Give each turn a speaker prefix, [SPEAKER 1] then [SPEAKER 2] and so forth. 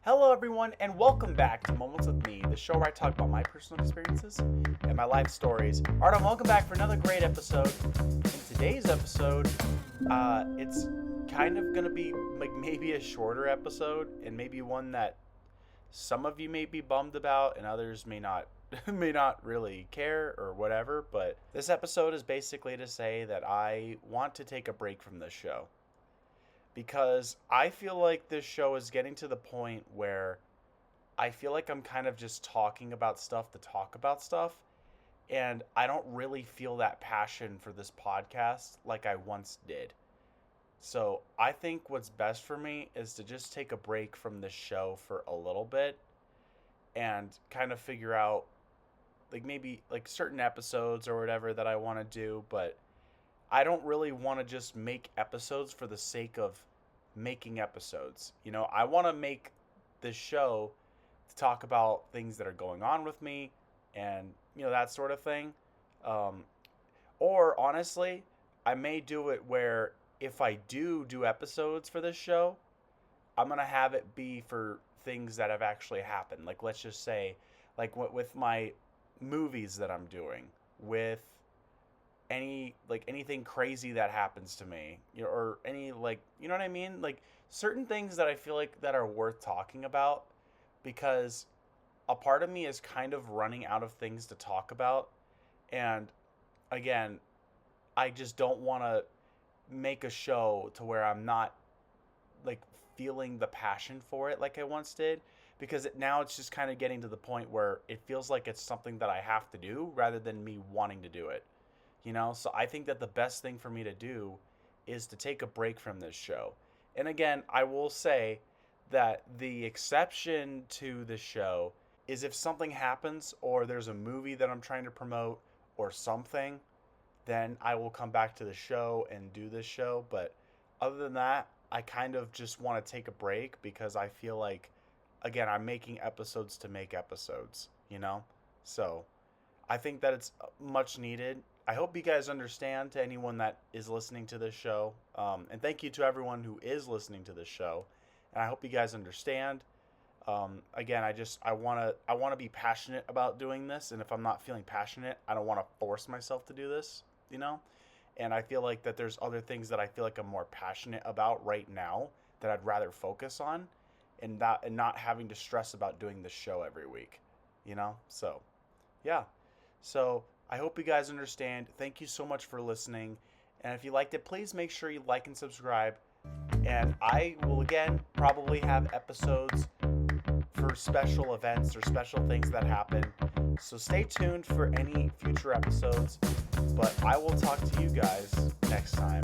[SPEAKER 1] Hello, everyone, and welcome back to Moments with Me, the show where I talk about my personal experiences and my life stories. Artem, welcome back for another great episode. In today's episode, it's kind of gonna be like maybe a shorter episode, and maybe one that some of you may be bummed about, and others may not, may not really care or whatever. But this episode is basically to say that I want to take a break from this show because I feel like this show is getting to the point where I feel like I'm kind of just talking about stuff to talk about stuff. And I don't really feel that passion for this podcast like I once did. So I think what's best for me is to just take a break from this show for a little bit and kind of figure out like maybe like certain episodes or whatever that I want to do. But I don't really want to just make episodes for the sake of making episodes. I want to make this show to talk about things that are going on with me and, that sort of thing. Um, or honestly, I may do it where if I do episodes for this show, I'm going to have it be for things that have actually happened. Like, let's just say, like, with my movies that I'm doing, with anything crazy that happens to me, or any, like, you know what I mean, like certain things that I feel like that are worth talking about, because a part of me is kind of running out of things to talk about. And again, I just don't want to make a show to where I'm not like feeling the passion for it like I once did, because now it's just kind of getting to the point where it feels like it's something that I have to do rather than me wanting to do it. So I think that the best thing for me to do is to take a break from this show. And again, I will say that the exception to the show is if something happens or there's a movie that I'm trying to promote or something, then I will come back to the show and do this show. But other than that, I kind of just want to take a break because I feel like, again, I'm making episodes to make episodes. So I think that it's much needed. I hope you guys understand, to anyone that is listening to this show. And thank you to everyone who is listening to this show. And I hope you guys understand. Again, I want to be passionate about doing this. And if I'm not feeling passionate, I don't want to force myself to do this. And I feel like that there's other things that I feel like I'm more passionate about right now that I'd rather focus on, and not having to stress about doing this show every week. So, yeah. So I hope you guys understand. Thank you so much for listening. And if you liked it, please make sure you like and subscribe. And I will, again, probably have episodes for special events or special things that happen. So stay tuned for any future episodes. But I will talk to you guys next time.